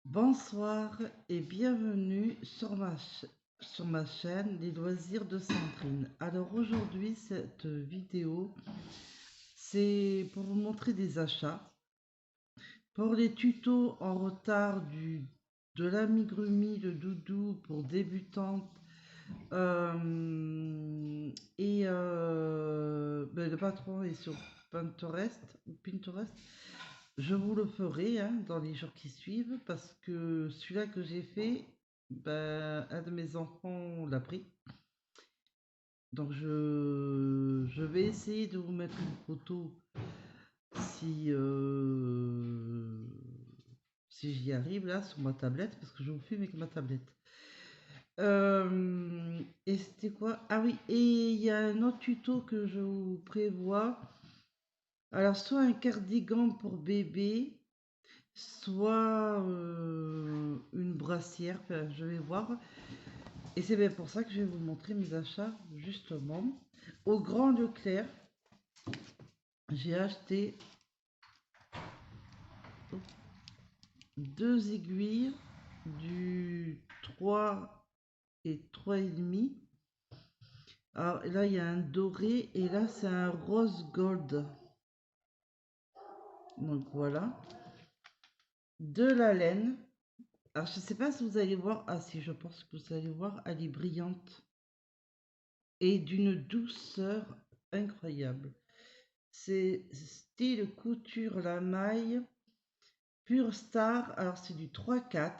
Bonsoir et bienvenue sur ma chaîne Les loisirs de Sandrine. Alors aujourd'hui, cette vidéo, c'est pour vous montrer des achats. Pour les tutos en retard de l'amigurumi, le doudou pour débutantes le patron est sur Pinterest. Je vous le ferai dans les jours qui suivent parce que celui-là que j'ai fait, un de mes enfants l'a pris. Donc je vais essayer de vous mettre une photo si, si j'y arrive là sur ma tablette parce que je vous filme avec ma tablette. Et c'était quoi? Ah oui, et il y a un autre tuto que je vous prévois. Alors soit un cardigan pour bébé, soit une brassière, enfin, je vais voir. Et c'est bien pour ça que je vais vous montrer mes achats, justement. Au Grand Leclerc, j'ai acheté deux aiguilles du 3 et 3,5. Alors là, il y a un doré et là, c'est un rose gold. Donc voilà. De la laine. Alors, je sais pas si vous allez voir. Ah si, je pense que vous allez voir. Elle est brillante. Et d'une douceur incroyable. C'est style couture la maille. Pure Star. Alors, c'est du 3-4.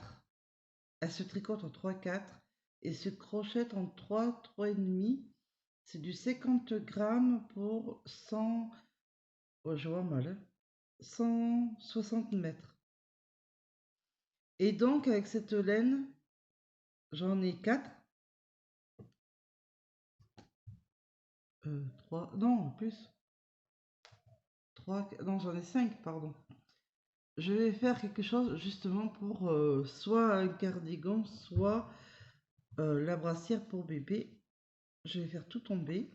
Elle se tricote en 3-4. Et se crochette en 3-3,5. C'est du 50 grammes pour 100. Oh, je vois mal. 160 mètres. Et donc, avec cette laine, j'en ai 4. 3. Non, en plus. 3. Non, j'en ai 5, pardon. Je vais faire quelque chose justement pour soit un cardigan, soit la brassière pour bébé. Je vais faire tout tomber.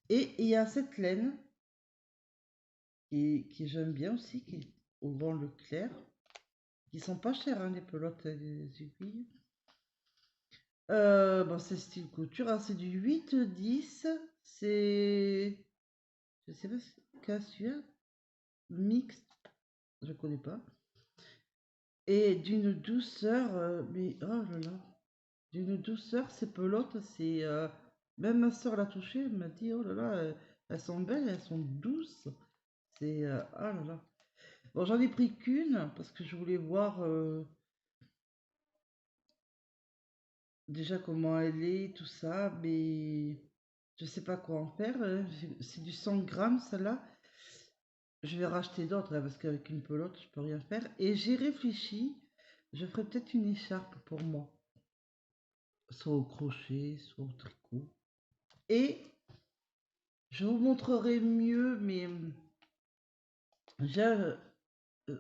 Et il y a cette laine qui j'aime bien aussi, qui est au Grand Leclerc. Qui sont pas chères, hein, les pelotes et les aiguilles. Bon, c'est style couture. Alors, c'est du 8-10. C'est. Je sais pas si Cassia mixte. Je connais pas. Et d'une douceur. Mais oh là là. D'une douceur, ces pelotes, c'est. Même ma soeur l'a touchée, elle m'a dit oh là là, elles sont belles, elles sont douces. C'est. Oh là là. Bon, j'en ai pris qu'une parce que je voulais voir déjà comment elle est, tout ça, mais je sais pas quoi en faire. C'est du 100 grammes, celle-là. Je vais racheter d'autres parce qu'avec une pelote, je peux rien faire. Et j'ai réfléchi, je ferais peut-être une écharpe pour moi, soit au crochet, soit au tricot. Et je vous montrerai mieux, mais j'ai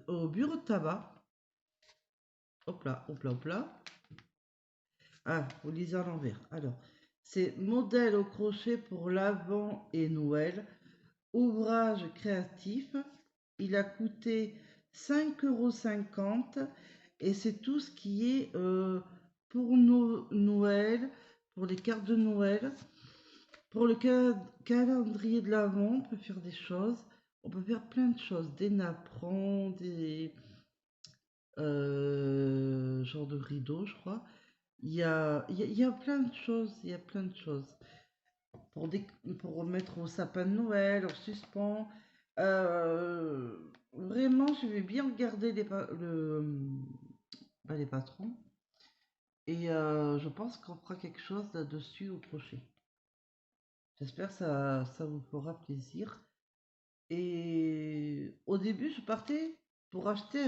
au bureau de tabac. Hop là, hop là, hop là. Ah, vous lisez à l'envers. Alors, c'est modèle au crochet pour l'Avent et Noël. Ouvrage créatif. Il a coûté 5,50 € et c'est tout ce qui est pour Noël, pour les cartes de Noël, pour le calendrier de l'Avent. On peut faire des choses. On peut faire plein de choses. Des napperons, des genre de rideaux, je crois. Il y a plein de choses. Il y a plein de choses. Pour remettre au sapin de Noël, en suspens. Euh, Vraiment, je vais bien regarder les patrons. Et je pense qu'on fera quelque chose là-dessus au crochet. J'espère que ça vous fera plaisir. Et au début, je partais pour acheter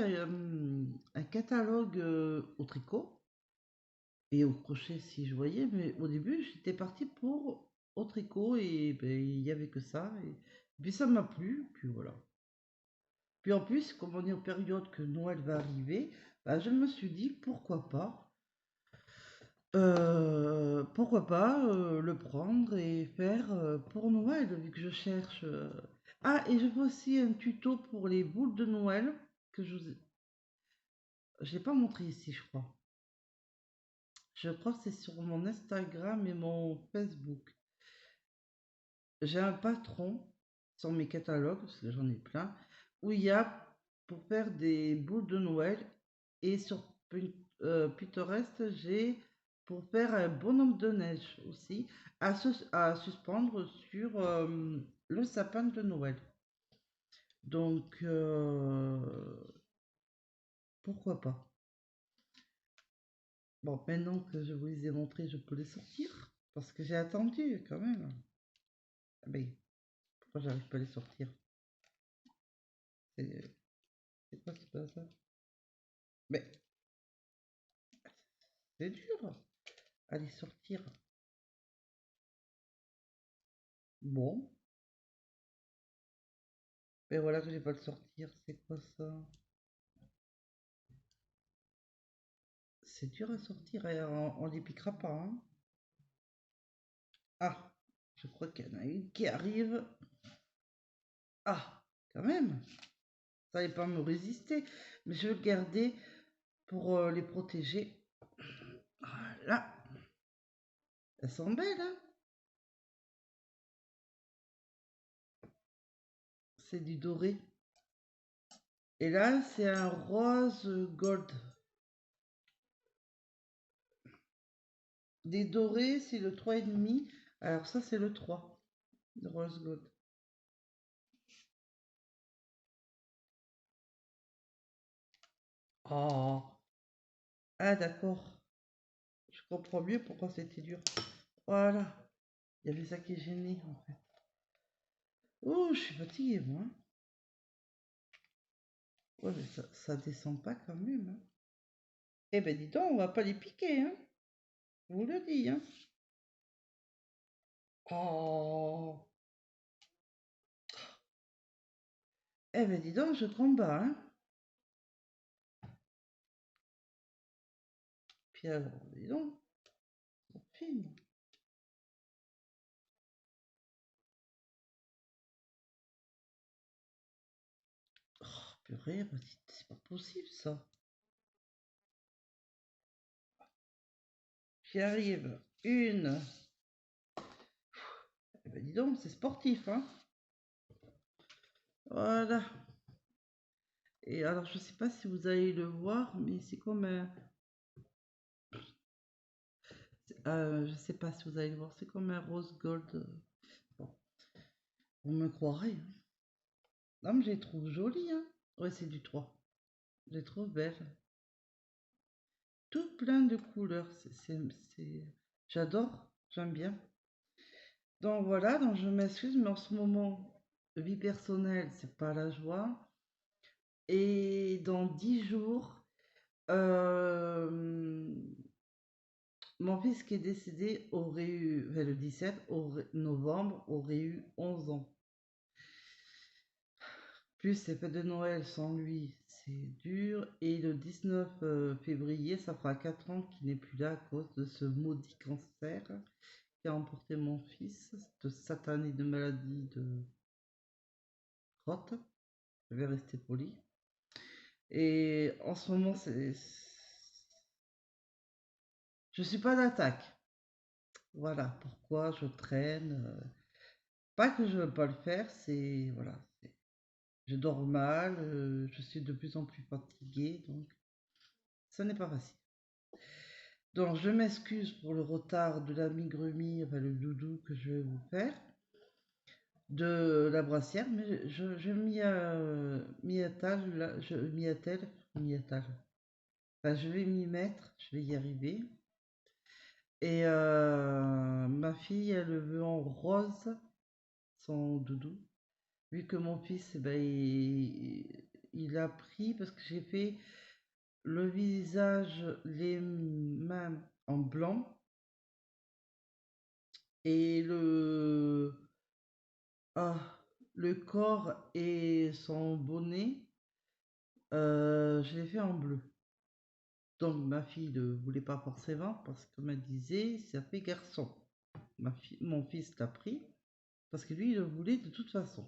un catalogue au tricot et au crochet si je voyais. Mais au début, j'étais partie pour au tricot et ben, il n'y avait que ça. Et puis ça m'a plu, puis voilà. Puis en plus, comme on est en période que Noël va arriver, bah, je me suis dit pourquoi pas le prendre et faire pour Noël, vu que je cherche. Ah, et je fais aussi un tuto pour les boules de Noël que je vous ai- Je l'ai pas montré ici, je crois. Je crois que c'est sur mon Instagram et mon Facebook. J'ai un patron sur mes catalogues, parce que j'en ai plein, où il y a pour faire des boules de Noël. Et sur Pinterest, j'ai pour faire un bonhomme de neige aussi, à suspendre sur le sapin de Noël. Donc, pourquoi pas? Bon, maintenant que je vous les ai montrés, je peux les sortir. Parce que j'ai attendu quand même. Ah ben, pourquoi j'arrive pas à les sortir? C'est c'est quoi ce bazar? Mais c'est dur à les sortir. Bon, mais voilà que j'ai pas le sortir. C'est quoi ça? C'est dur à sortir et on les piquera pas, hein. Ah, je crois qu'il y en a une qui arrive. Ah, quand même. Ça n'allait pas me résister. Mais je vais le garder pour les protéger. Voilà. Elles sont belles, hein. C'est du doré. Et là, c'est un rose gold. Des dorés, c'est le 3,5. Alors ça, c'est le 3. Le rose gold. Oh. Ah, d'accord. Je comprends mieux pourquoi c'était dur. Voilà. Il y avait ça qui est gêné, en fait. Oh, je suis fatiguée, moi. Ouais, mais ça descend pas quand même, hein. Eh ben, dis donc, on va pas les piquer, hein. Je vous le dis, hein. Oh. Eh ben, dis donc, je combats, hein. Puis alors, dis donc, on filme. Oh, purée, bah, c'est pas possible, ça. J'y arrive. Une. Eh ben, dis donc, c'est sportif, hein. Voilà. Et alors, je sais pas si vous allez le voir, mais c'est comme un... je sais pas si vous allez le voir, c'est comme un rose gold. Bon, vous me croirez, hein. Non, mais je les trouve jolies, hein. Ouais, c'est du 3. Je les trouve belles. Tout plein de couleurs. J'adore, j'aime bien. Donc voilà, donc je m'excuse, mais en ce moment, vie personnelle, c'est pas la joie. Et dans 10 jours, euh, mon fils qui est décédé aurait eu, enfin, le 17 novembre, aurait eu 11 ans. Plus les fêtes de Noël sans lui, c'est dur. Et le 19 février, ça fera 4 ans qu'il n'est plus là à cause de ce maudit cancer qui a emporté mon fils, cette satanée de maladie de crotte. Je vais rester poli. Et en ce moment, je suis pas d'attaque. Voilà pourquoi je traîne. Pas que je veux pas le faire, c'est voilà. Je dors mal, je suis de plus en plus fatiguée, donc ça n'est pas facile. Donc je m'excuse pour le retard de la migremie, enfin le doudou que je vais vous faire, de la brassière, mais je m'y attelle, là, enfin, je vais m'y mettre, je vais y arriver. Et ma fille, elle veut en rose son doudou. Vu que mon fils, eh ben, il a pris, parce que j'ai fait le visage, les mains en blanc et ah, le corps et son bonnet, je l'ai fait en bleu. Donc ma fille ne voulait pas forcément parce qu'elle me disait ça fait garçon. Mon fils l'a pris parce que lui il le voulait de toute façon.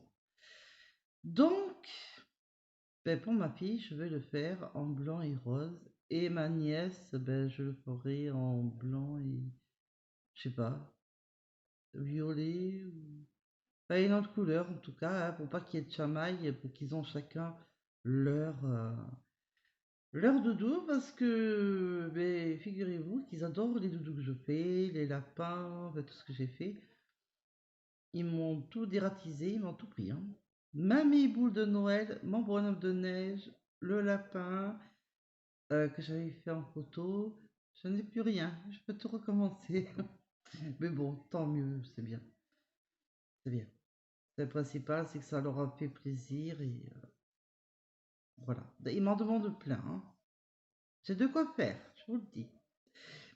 Donc Ben, pour ma fille, je vais le faire en blanc et rose. Et ma nièce, ben, je le ferai en blanc et, je sais pas, violet ou... Enfin, une autre couleur en tout cas, hein, pour pas qu'il y ait de chamaille, pour qu'ils ont chacun leur, leur doudou, parce que, ben, figurez-vous qu'ils adorent les doudous que je fais, les lapins, enfin, tout ce que j'ai fait. Ils m'ont tout dératisé, ils m'ont tout pris, hein. Même mes boules de Noël, mon bonhomme de neige, le lapin que j'avais fait en photo, je n'ai plus rien. Je peux tout recommencer. Mais bon, tant mieux, c'est bien. C'est bien. Le principal, c'est que ça leur a fait plaisir et voilà. Ils m'en demandent plein, hein. J'ai de quoi faire, je vous le dis.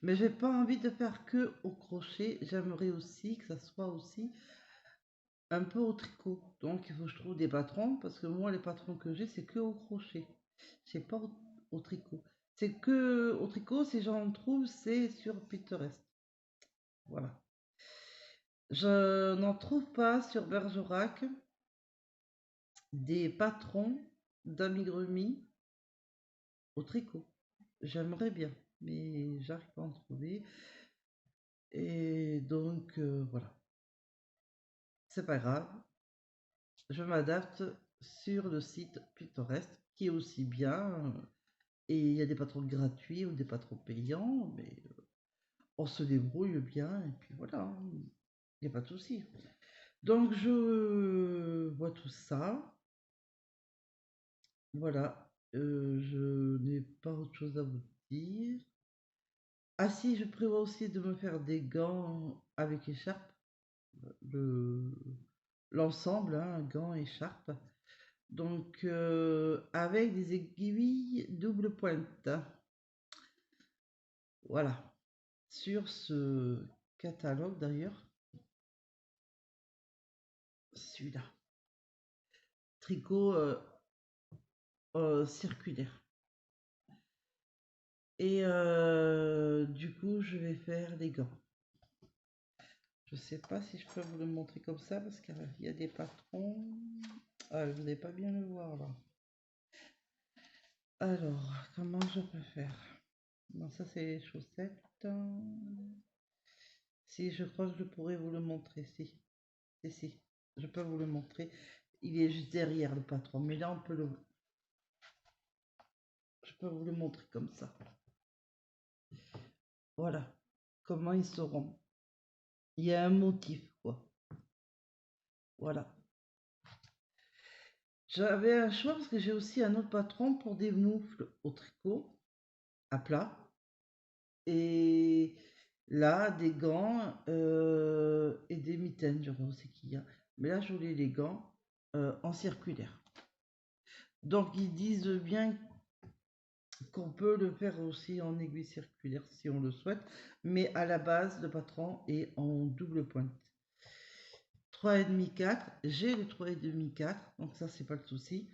Mais j'ai pas envie de faire que au crochet. J'aimerais aussi que ça soit aussi un peu au tricot. Donc il faut que je trouve des patrons parce que moi les patrons que j'ai c'est que au crochet. C'est pas au tricot. C'est que au tricot si j'en trouve c'est sur Pinterest. Voilà. Je n'en trouve pas sur Bergerac des patrons d'amigurumi au tricot. J'aimerais bien, mais j'arrive pas à en trouver. Et donc voilà. C'est pas grave. Je m'adapte sur le site Pinterest qui est aussi bien. Et il y a des patrons gratuits ou des patrons payants, mais on se débrouille bien et puis voilà, hein. Il n'y a pas de souci. Donc je vois tout ça. Voilà. Je n'ai pas autre chose à vous dire. Ah si, je prévois aussi de me faire des gants avec écharpe. Le, l'ensemble, hein, gants, écharpe. Donc avec des aiguilles double pointe. Voilà. Sur ce catalogue d'ailleurs, celui-là, tricot circulaire. Et du coup, je vais faire les gants. Je sais pas si je peux vous le montrer comme ça parce qu'il y a des patrons. Ah, vous n'allez pas bien le voir là. Alors, comment je peux faire? Bon, ça c'est les chaussettes. Si, je crois que je pourrais vous le montrer. Si, je peux vous le montrer. Il est juste derrière le patron, mais là on peut le. Je peux vous le montrer comme ça. Voilà comment ils seront. Il y a un motif, quoi. Voilà. J'avais un choix parce que j'ai aussi un autre patron pour des moufles au tricot, à plat. Et là, des gants et des mitaines, je crois aussi qu'il y a. Mais là, je voulais les gants en circulaire. Donc, ils disent bien qu'on peut le faire aussi en aiguille circulaire si on le souhaite. Mais à la base, le patron est en double pointe. 3,5 4, j'ai les 3,5 4, donc ça c'est pas le souci.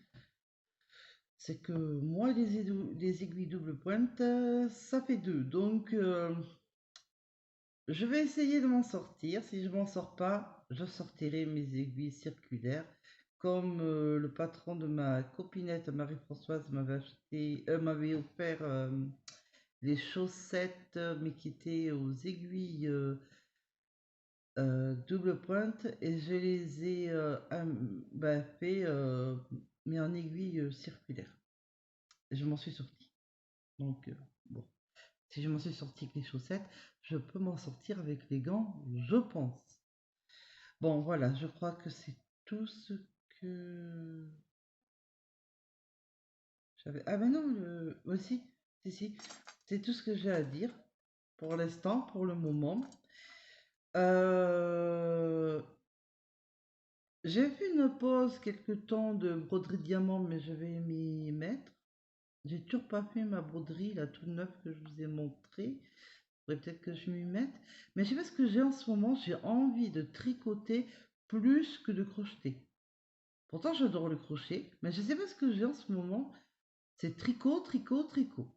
C'est que moi les aiguilles double pointe, ça fait 2. Donc je vais essayer de m'en sortir. Si je m'en sors pas, je sortirai mes aiguilles circulaires. Comme le patron de ma copinette Marie-Françoise m'avait offert les chaussettes, mais qui étaient aux aiguilles double pointe, et je les ai fait mais en aiguille circulaire. Et je m'en suis sortie. Donc bon, si je m'en suis sortie avec les chaussettes, je peux m'en sortir avec les gants, je pense. Bon voilà, je crois que c'est tout ce que j'avais. Ah ben non, aussi, si, c'est tout ce que j'ai à dire pour l'instant, pour le moment. Euh, J'ai fait une pause quelque temps de broderie diamant, mais je vais m'y mettre. J'ai toujours pas fait ma broderie, la toute neuve que je vous ai montrée. Faudrait peut-être que je m'y mette. Mais je sais pas ce que j'ai en ce moment. J'ai envie de tricoter plus que de crocheter. Pourtant, j'adore le crochet, mais je sais pas ce que j'ai en ce moment. C'est tricot, tricot, tricot.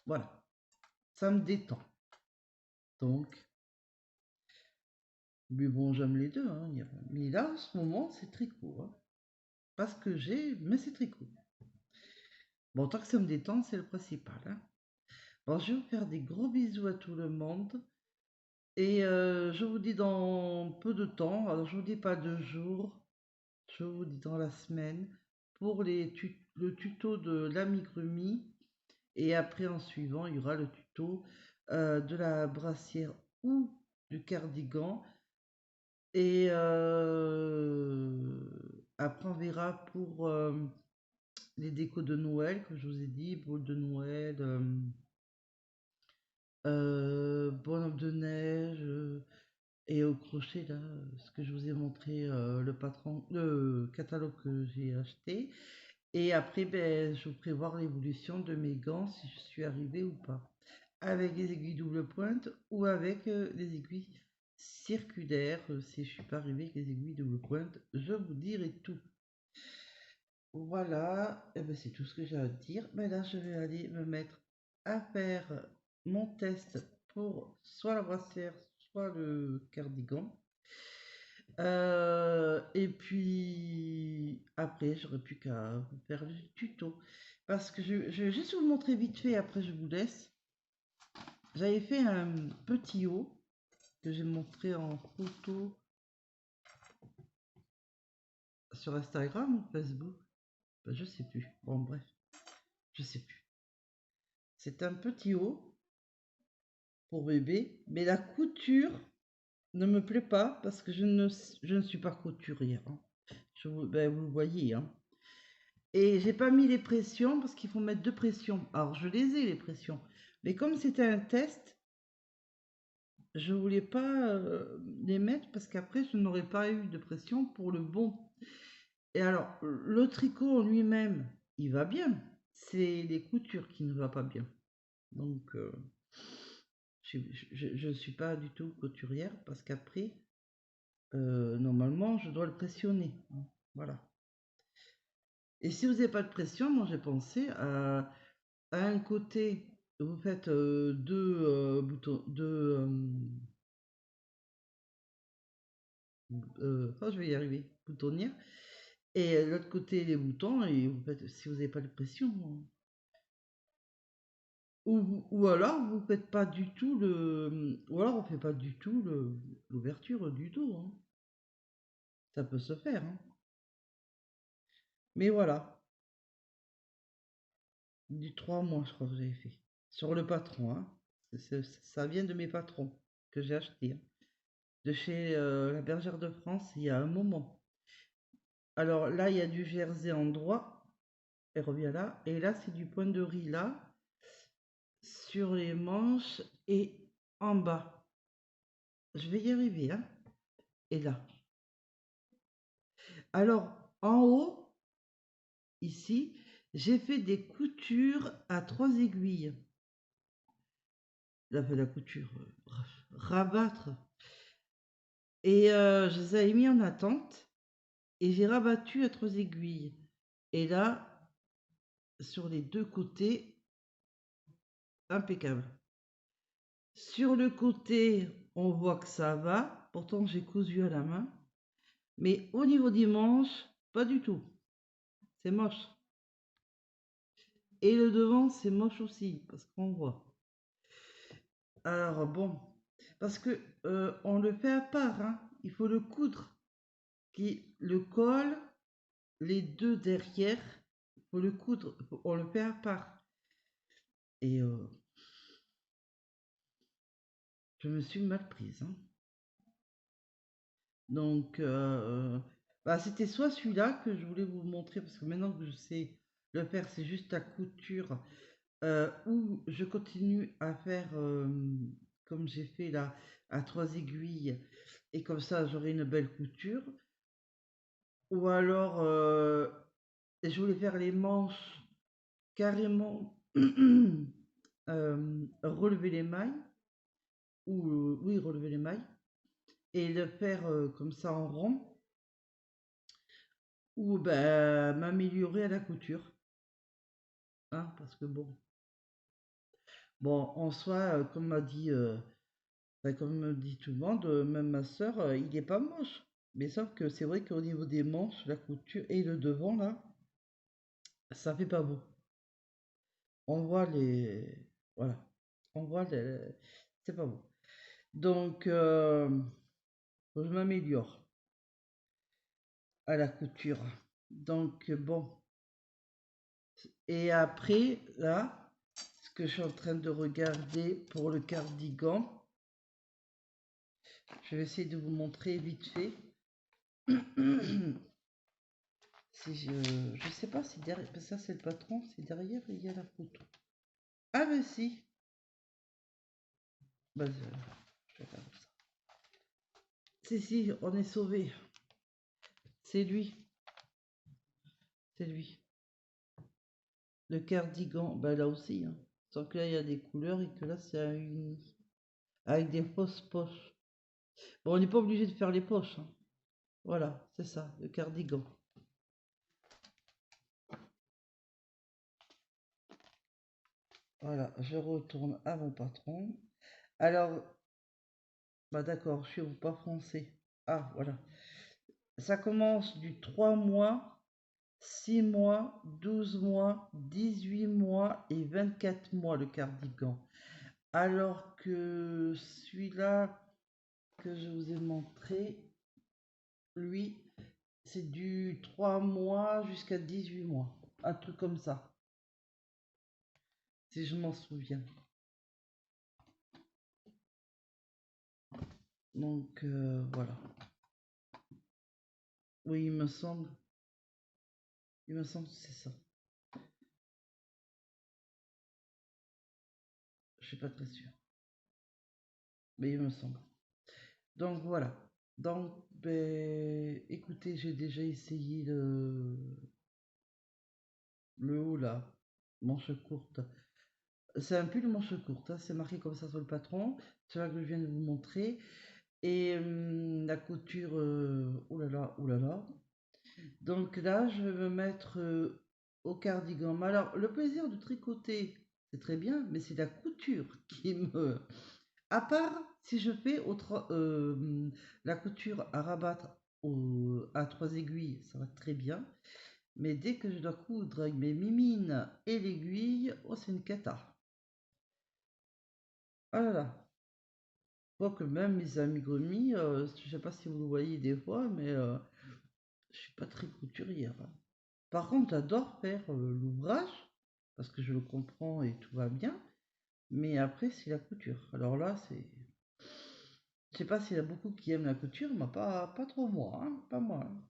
Voilà. Ça me détend. Donc, mais bon, j'aime les deux, hein. Mais là, en ce moment, c'est tricot, hein. Pas ce que j'ai, mais c'est tricot. Bon, tant que ça me détend, c'est le principal, hein. Bon, je vais vous faire des gros bisous à tout le monde. Et je vous dis dans peu de temps, alors je vous dis pas 2 jours, je vous dis dans la semaine, pour le tuto de l'amigurumi. Et après, en suivant, il y aura le tuto de la brassière ou du cardigan. Et après, on verra pour les décos de Noël, que je vous ai dit, boule de Noël, bonhomme de neige, et au crochet, là, ce que je vous ai montré, le catalogue que j'ai acheté. Et après, ben, je vous prévoir l'évolution de mes gants, si je suis arrivée ou pas. Avec les aiguilles double pointe ou avec les aiguilles circulaires. Si je suis pas arrivée avec les aiguilles double pointe, je vous dirai tout. Voilà, et ben, c'est tout ce que j'ai à dire. Mais là, je vais aller me mettre à faire mon test pour soit la brassière, soit le cardigan. Et puis après, j'aurais plus qu'à vous faire le tuto. Parce que je vais juste vous montrer vite fait, après je vous laisse. J'avais fait un petit haut que j'ai montré en photo sur Instagram ou Facebook. Ben, je sais plus. Bon, bref, je sais plus. C'est un petit haut pour bébé, mais la couture ne me plaît pas parce que je ne suis pas couturière, hein. Ben, vous le voyez, hein. Et j'ai pas mis les pressions parce qu'il faut mettre 2 pressions. Alors je les ai les pressions, mais comme c'était un test, je voulais pas les mettre parce qu'après je n'aurais pas eu de pression pour le bon. Et alors le tricot en lui-même, il va bien. C'est les coutures qui ne va pas bien. Donc je ne suis pas du tout couturière parce qu'après normalement je dois le pressionner, hein. Voilà. Et si vous n'avez pas de pression, moi j'ai pensé à un côté, vous faites deux boutons, oh, je vais y arriver, boutonnières, et l'autre côté les boutons, et vous faites, si vous n'avez pas de pression, hein. Ou alors vous faites pas du tout ou alors on fait pas du tout l'ouverture du dos, hein. Ça peut se faire, hein. Mais voilà, du 3 mois, je crois que j'avais fait. Sur le patron, hein. Ça vient de mes patrons que j'ai acheté, hein. De chez la Bergère de France, il y a un moment. Alors là, il y a du jersey en droit, elle revient là, et là, c'est du point de riz là, sur les manches et en bas. Je vais y arriver, hein. Et là. Alors, en haut, ici, j'ai fait des coutures à 3 aiguilles. Là, la couture, rabattre. Et je les avais mis en attente, et j'ai rabattu à 3 aiguilles. Et là, sur les 2 côtés, impeccable. Sur le côté, on voit que ça va. Pourtant, j'ai cousu à la main. Mais au niveau des manches, pas du tout. C'est moche. Et le devant, c'est moche aussi, parce qu'on voit. Alors bon, parce que on le fait à part, hein. Il faut le coudre. Le col, les 2 derrière, il faut le coudre. On le fait à part. Et je me suis mal prise, hein. Donc, bah, c'était soit celui-là que je voulais vous montrer, parce que maintenant que je sais le faire, c'est juste à couture, ou je continue à faire comme j'ai fait là, à 3 aiguilles, et comme ça j'aurai une belle couture. Ou alors, je voulais faire les manches carrément relever les mailles, ou oui, relever les mailles, et le faire comme ça en rond. Ou ben, m'améliorer à la couture, hein, parce que bon, en soi, comme m'a dit, enfin, comme me dit tout le monde, même ma soeur, il est pas moche. Mais sauf que c'est vrai qu'au niveau des manches, la couture et le devant là, ça fait pas beau. On voit les... Voilà. On voit les... C'est pas bon. Donc, je m'améliore à la couture. Donc, bon. Et après, là, ce que je suis en train de regarder pour le cardigan, je vais essayer de vous montrer vite fait. Si je sais pas si derrière, ça c'est le patron, si derrière il y a la photo. Ah ben si. Bah, je vais faire comme ça. Si, on est sauvé. C'est lui. C'est lui. Le cardigan, bah là aussi. Hein. Sauf que là il y a des couleurs et que là c'est à uni. Avec des fausses poches. Bon, on n'est pas obligé de faire les poches. Hein. Voilà, c'est ça, le cardigan. Voilà, je retourne à mon patron. Alors, bah d'accord, je suis pas français. Ah, voilà. Ça commence du 3 mois, 6 mois, 12 mois, 18 mois et 24 mois le cardigan. Alors que celui-là que je vous ai montré, lui, c'est du 3 mois jusqu'à 18 mois. Un truc comme ça, si je m'en souviens. Donc voilà. Oui, il me semble. Il me semble que c'est ça. Je suis pas très sûre. Mais il me semble. Donc voilà. Donc, ben, écoutez, j'ai déjà essayé le haut là, manche courte. C'est un pull manche courte, hein, c'est marqué comme ça sur le patron. C'est là que je viens de vous montrer. Et la couture, oh là là, oh là là. Donc là, je vais me mettre au cardigan. Mais alors, le plaisir de tricoter, c'est très bien, mais c'est la couture qui me... À part si je fais la couture à rabattre à 3 aiguilles, ça va très bien. Mais dès que je dois coudre avec mes mimines et l'aiguille, oh, c'est une cata. Ah là là. Quoique même mes amigurumis, je sais pas si vous le voyez des fois, mais je suis pas très couturière. Hein. Par contre, j'adore faire l'ouvrage, parce que je le comprends et tout va bien. Mais après, c'est la couture. Alors là, c'est... Je sais pas s'il y a beaucoup qui aiment la couture, mais pas trop moi, hein, pas moi. Hein.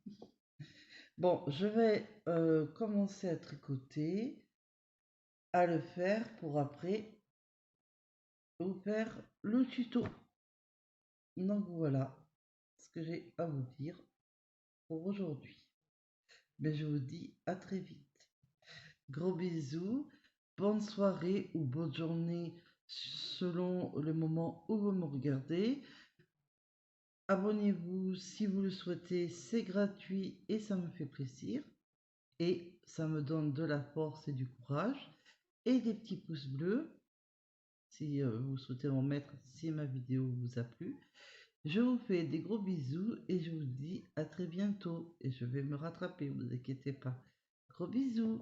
Bon, je vais commencer à tricoter, à le faire pour après vous faire le tuto. Donc voilà ce que j'ai à vous dire pour aujourd'hui. Mais je vous dis à très vite. Gros bisous, bonne soirée ou bonne journée selon le moment où vous me regardez. Abonnez-vous si vous le souhaitez, c'est gratuit et ça me fait plaisir. Et ça me donne de la force et du courage. Et des petits pouces bleus si vous souhaitez en mettre si ma vidéo vous a plu. Je vous fais des gros bisous et je vous dis à très bientôt. Et je vais me rattraper, ne vous inquiétez pas. Gros bisous.